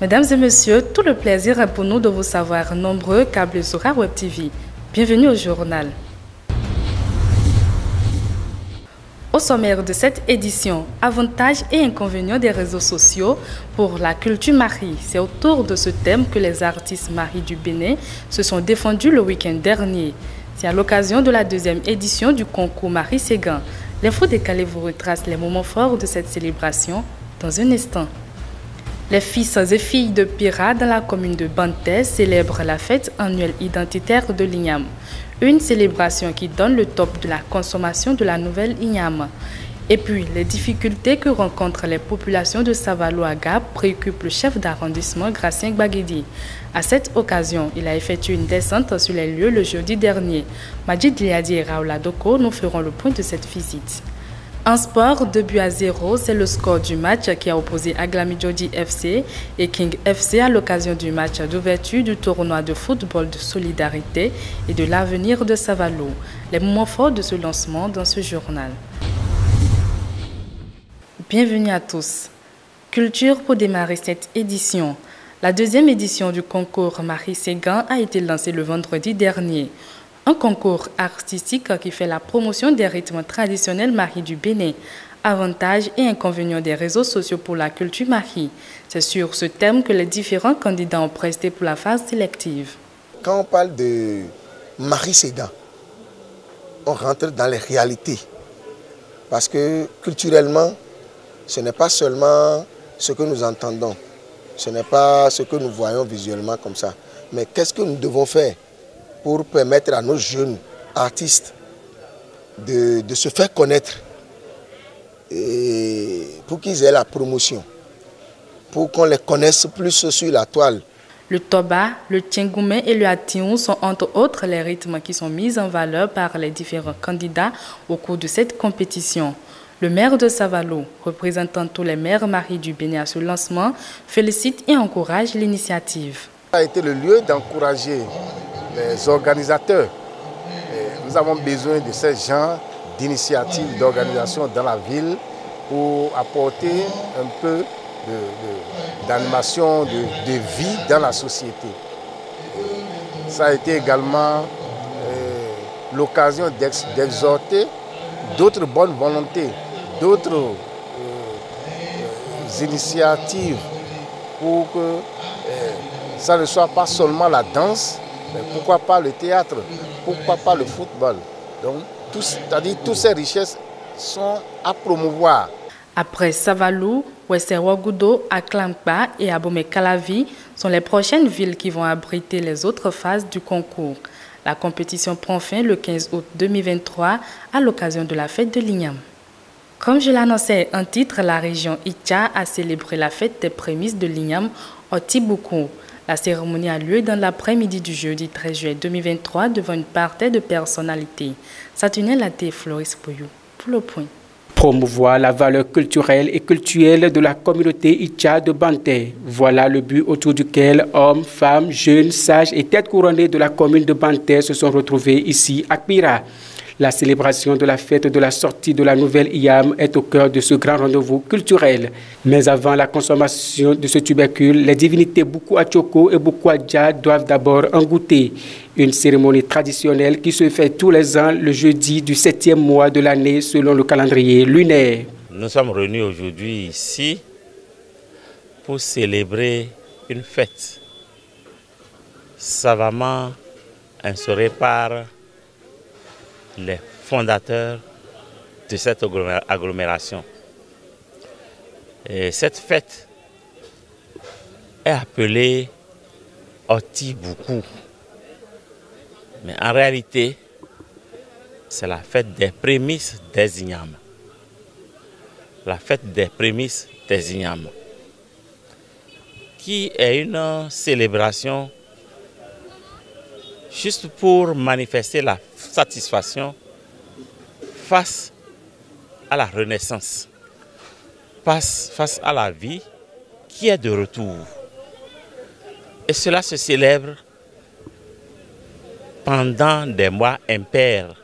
Mesdames et messieurs, tout le plaisir est pour nous de vous savoir nombreux câbles Zora Web TV. Bienvenue au journal. Au sommaire de cette édition, avantages et inconvénients des réseaux sociaux pour la culture Marie. C'est autour de ce thème que les artistes Marie du Bénin se sont défendus le week-end dernier. C'est à l'occasion de la deuxième édition du concours Marie Ségan. L'info décalée vous retrace les moments forts de cette célébration dans un instant. Les fils et filles de Pira dans la commune de Bantais célèbrent la fête annuelle identitaire de l'Igname. Une célébration qui donne le top de la consommation de la nouvelle Igname. Et puis, les difficultés que rencontrent les populations de Savalo-Aga préoccupent le chef d'arrondissement Gracien Gbagidi. À cette occasion, il a effectué une descente sur les lieux le jeudi dernier. Majid Liadi et Raoula Doko nous feront le point de cette visite. En sport, 2-0, c'est le score du match qui a opposé Aglamidjodi FC et King FC à l'occasion du match d'ouverture du tournoi de football de solidarité et de l'avenir de Savalo. Les moments forts de ce lancement dans ce journal. Bienvenue à tous. Culture pour démarrer cette édition. La deuxième édition du concours Marie Ségan a été lancée le vendredi dernier. Un concours artistique qui fait la promotion des rythmes traditionnels Marie du Bénin. Avantages et inconvénients des réseaux sociaux pour la culture Marie. C'est sur ce thème que les différents candidats ont presté pour la phase sélective. Quand on parle de Marie Ségan, on rentre dans les réalités. Parce que culturellement, ce n'est pas seulement ce que nous entendons. Ce n'est pas ce que nous voyons visuellement comme ça. Mais qu'est-ce que nous devons faire pour permettre à nos jeunes artistes de se faire connaître et pour qu'ils aient la promotion, pour qu'on les connaisse plus sur la toile. Le toba, le tchengoumé et le atiou sont entre autres les rythmes qui sont mis en valeur par les différents candidats au cours de cette compétition. Le maire de Savalo, représentant tous les maires Marie du Bénin à ce lancement, félicite et encourage l'initiative. Ça a été le lieu d'encourager les organisateurs. Et nous avons besoin de ces genres d'initiatives, d'organisation dans la ville pour apporter un peu d'animation, de vie dans la société. Ça a été également l'occasion d'exhorter d'autres bonnes volontés, d'autres initiatives pour que ça ne soit pas seulement la danse, mais pourquoi pas le théâtre, pourquoi pas le football. Donc, c'est-à-dire toutes ces richesses sont à promouvoir. Après Savalou, Ouesserwagudo, Aklampa et Abomey-Calavi sont les prochaines villes qui vont abriter les autres phases du concours. La compétition prend fin le 15 août 2023 à l'occasion de la fête de l'Igname. Comme je l'annonçais en titre, la région Itcha a célébré la fête des prémices de l'Igname au Tiboukou. La cérémonie a lieu dans l'après-midi du jeudi 13 juillet 2023 devant une partie de personnalités. Saturnin Laté Floris Poyou pour le point. Promouvoir la valeur culturelle et cultuelle de la communauté Itcha de Bantais. Voilà le but autour duquel hommes, femmes, jeunes, sages et têtes couronnées de la commune de Bantais se sont retrouvés ici à Pira. La célébration de la fête de la sortie de la nouvelle IAM est au cœur de ce grand rendez-vous culturel. Mais avant la consommation de ce tubercule, les divinités Buku Achoko et Buku Adja doivent d'abord en goûter. Une cérémonie traditionnelle qui se fait tous les ans le jeudi du 7e mois de l'année selon le calendrier lunaire. Nous sommes réunis aujourd'hui ici pour célébrer une fête savamment instaurée par les fondateurs de cette agglomération. Et cette fête est appelée Oti Buku. Mais en réalité, c'est la fête des prémices des Ignames. La fête des prémices des Ignames, qui est une célébration juste pour manifester la satisfaction face à la renaissance, face à la vie qui est de retour. Et cela se célèbre pendant des mois impairs,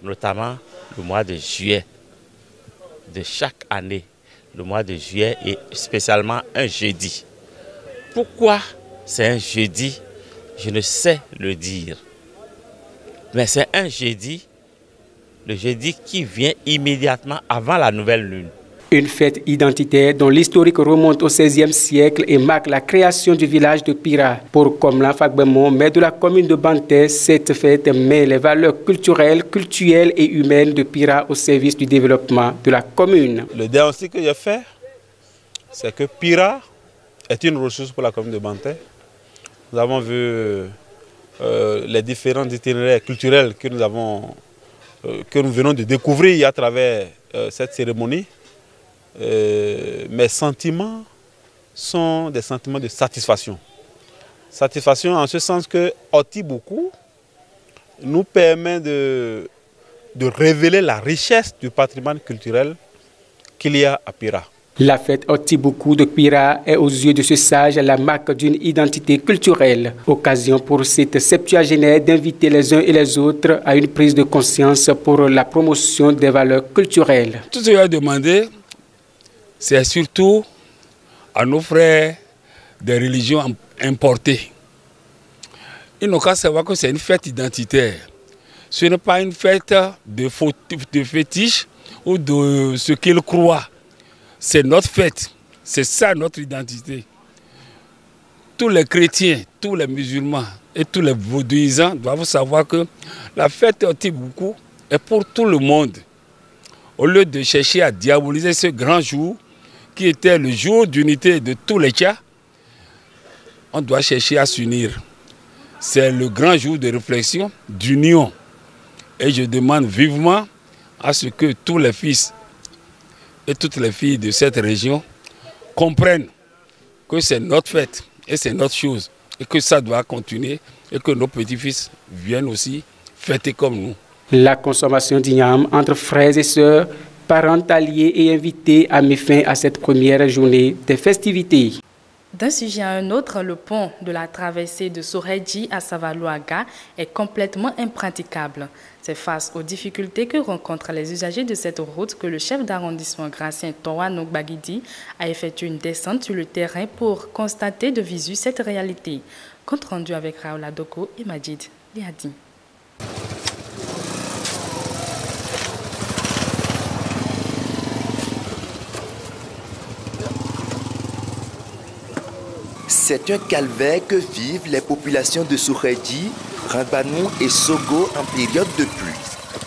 notamment le mois de juillet de chaque année, le mois de juillet et spécialement un jeudi. Pourquoi c'est un jeudi? Je ne sais le dire. Mais c'est un jeudi, le jeudi qui vient immédiatement avant la nouvelle lune. Une fête identitaire dont l'historique remonte au XVIe siècle et marque la création du village de Pira. Pour Komlan Fagbemon, maire de la commune de Banté, cette fête met les valeurs culturelles et humaines de Pira au service du développement de la commune. Le diagnostic que j'ai fait, c'est que Pira est une ressource pour la commune de Banté. Nous avons vu les différents itinéraires culturels que nous venons de découvrir à travers cette cérémonie. Mes sentiments sont des sentiments de satisfaction. Satisfaction en ce sens que Otibuku nous permet de révéler la richesse du patrimoine culturel qu'il y a à Pira. La fête Otibuku de Pira est aux yeux de ce sage la marque d'une identité culturelle. Occasion pour cette septuagénaire d'inviter les uns et les autres à une prise de conscience pour la promotion des valeurs culturelles. Tout ce que j'ai demandé, c'est surtout à nos frères des religions importées. Ils n'ont qu'à savoir que c'est une fête identitaire. Ce n'est pas une fête de fétiche ou de ce qu'ils croient. C'est notre fête, c'est ça notre identité. Tous les chrétiens, tous les musulmans et tous les vaudouisants doivent savoir que la fête Otibuku est pour tout le monde. Au lieu de chercher à diaboliser ce grand jour, qui était le jour d'unité de tous les Tchas, on doit chercher à s'unir. C'est le grand jour de réflexion, d'union. Et je demande vivement à ce que tous les fils et toutes les filles de cette région comprennent que c'est notre fête et c'est notre chose et que ça doit continuer et que nos petits-fils viennent aussi fêter comme nous. La consommation d'igname entre frères et sœurs, parents, alliés et invités a mis fin à cette première journée des festivités. D'un sujet à un autre, le pont de la traversée de Soredji à Savalouaga est complètement impraticable. C'est face aux difficultés que rencontrent les usagers de cette route que le chef d'arrondissement Gracien Towano Gbagidi a effectué une descente sur le terrain pour constater de visu cette réalité. Compte rendu avec Raoul Adoko et Majid Liadi. C'est un calvaire que vivent les populations de Soredji, Ranbanou et Sogo en période de pluie.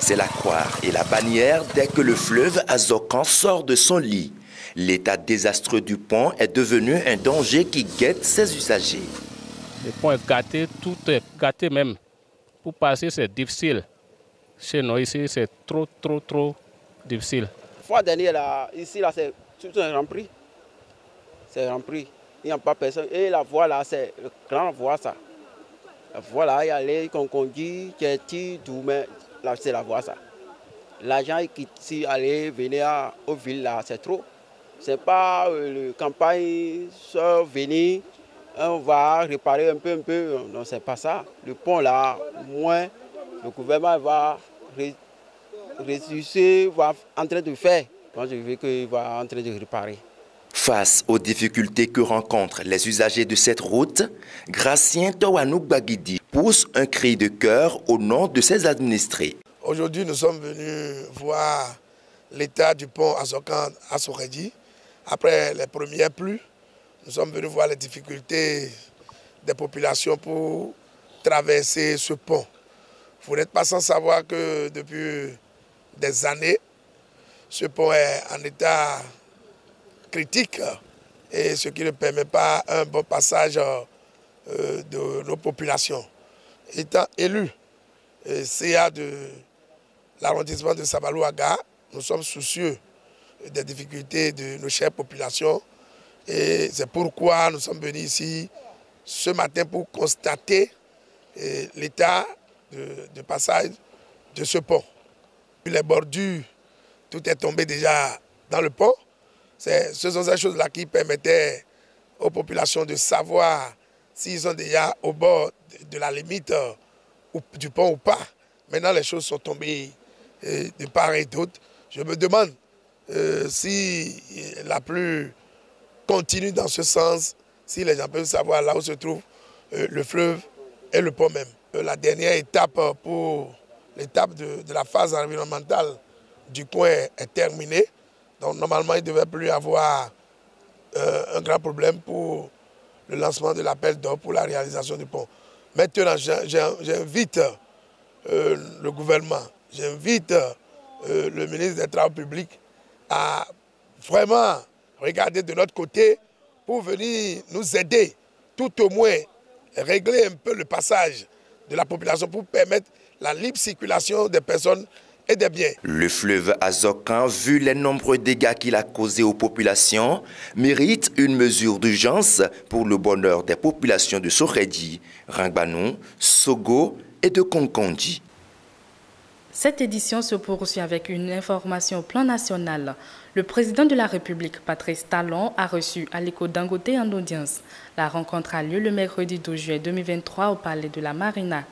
C'est la croire et la bannière dès que le fleuve Azokan sort de son lit. L'état désastreux du pont est devenu un danger qui guette ses usagers. Le pont est gâté, tout est gâté même. Pour passer, c'est difficile. Chez nous, ici, c'est trop difficile. La fois dernière, là, ici, là, c'est tout rempli. C'est rempli. Il n'y a pas personne. Et la voie là, c'est la grande voie ça. La voie là, il y a les conduit, tout, mais là, c'est la voie ça. L'argent qui ici aller venir aux villes là, c'est trop. C'est pas le campagne sur venir, on va réparer un peu. Non, c'est pas ça. Le pont là, moins, le gouvernement va réussir, va en train de faire. Moi, je veux qu'il va en train de réparer. Face aux difficultés que rencontrent les usagers de cette route, Gracien Towano Gbagidi pousse un cri de cœur au nom de ses administrés. Aujourd'hui, nous sommes venus voir l'état du pont Azokan à Soredji. Après les premières pluies, nous sommes venus voir les difficultés des populations pour traverser ce pont. Vous n'êtes pas sans savoir que depuis des années, ce pont est en état critique et ce qui ne permet pas un bon passage de nos populations. Étant élu CA de l'arrondissement de Savalouaga, nous sommes soucieux des difficultés de nos chères populations et c'est pourquoi nous sommes venus ici ce matin pour constater l'état de passage de ce pont. Les bordures, tout est tombé déjà dans le pont. Ce sont ces choses-là qui permettaient aux populations de savoir s'ils sont déjà au bord de la limite du pont ou pas. Maintenant, les choses sont tombées de part et d'autre. Je me demande si la pluie continue dans ce sens, si les gens peuvent savoir là où se trouve le fleuve et le pont même. La dernière étape pour l'étape de la phase environnementale du coin est terminée. Donc normalement, il ne devait plus avoir un grand problème pour le lancement de l'appel d'offres pour la réalisation du pont. Maintenant, j'invite le gouvernement, j'invite le ministre des Travaux publics à vraiment regarder de notre côté pour venir nous aider, tout au moins régler un peu le passage de la population pour permettre la libre circulation des personnes et des biens. Le fleuve Azokan, vu les nombreux dégâts qu'il a causés aux populations, mérite une mesure d'urgence pour le bonheur des populations de Sokhedji, Rangbanou, Sogo et de Konkondi. Cette édition se poursuit avec une information au plan national. Le président de la République, Patrice Talon, a reçu Aliko Dangote en audience. La rencontre a lieu le mercredi 12 juillet 2023 au Palais de la Marina.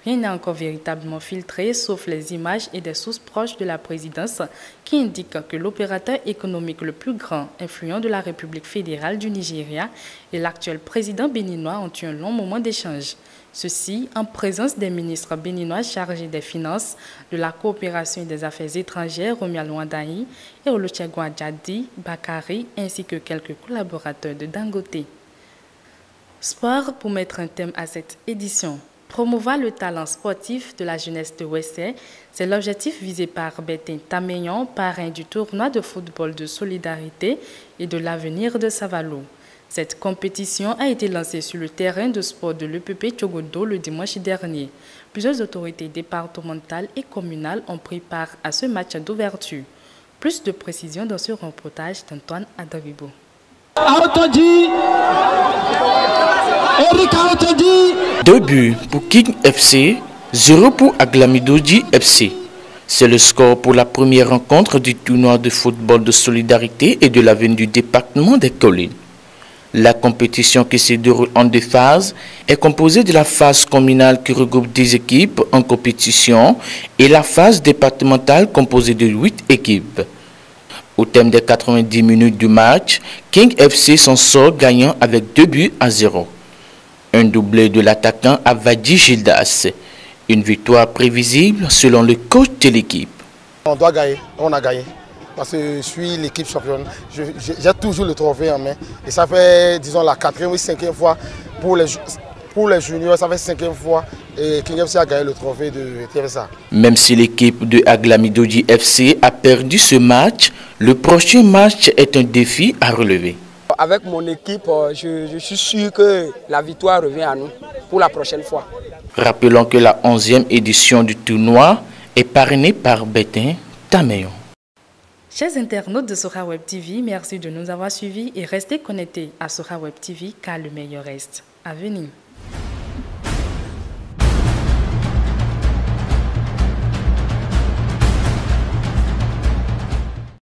Rien n'est encore véritablement filtré, sauf les images et des sources proches de la présidence qui indiquent que l'opérateur économique le plus grand, influent de la République fédérale du Nigeria et l'actuel président béninois ont eu un long moment d'échange. Ceci en présence des ministres béninois chargés des finances, de la coopération et des affaires étrangères, Romuald Wandayi et Olusegun Ajadi Bakari, ainsi que quelques collaborateurs de Dangote. Sport pour mettre un thème à cette édition. Promouvoir le talent sportif de la jeunesse de Wessé, c'est l'objectif visé par Bertin Tameyon, parrain du tournoi de football de solidarité et de l'avenir de Savalo. Cette compétition a été lancée sur le terrain de sport de l'EPP Tchogodo le dimanche dernier. Plusieurs autorités départementales et communales ont pris part à ce match d'ouverture. Plus de précisions dans ce reportage d'Antoine Adaribo. 2 buts pour King FC, 0 pour Aglamidoji FC. C'est le score pour la première rencontre du tournoi de football de solidarité et de l'avenir du département des Collines. La compétition qui se déroule en 2 phases est composée de la phase communale qui regroupe 10 équipes en compétition et la phase départementale composée de 8 équipes. Au terme des 90 minutes du match, King FC s'en sort gagnant avec 2 buts à 0. Un doublé de l'attaquant Avadi Gildas. Une victoire prévisible selon le coach de l'équipe. On doit gagner, on a gagné. Parce que je suis l'équipe championne. J'ai toujours le trophée en main. Et ça fait, disons, la 4e ou 5e fois pour les juniors. Ça fait 5e fois et King FC a gagné le trophée de TFSA. Même si l'équipe de Aglamidoji FC a perdu ce match, le prochain match est un défi à relever. Avec mon équipe, je suis sûr que la victoire revient à nous pour la prochaine fois. Rappelons que la 11e édition du tournoi est parrainée par Bertin Tameyon. Chers internautes de Sora Web TV, merci de nous avoir suivis et restez connectés à Sora Web TV car le meilleur reste à venir.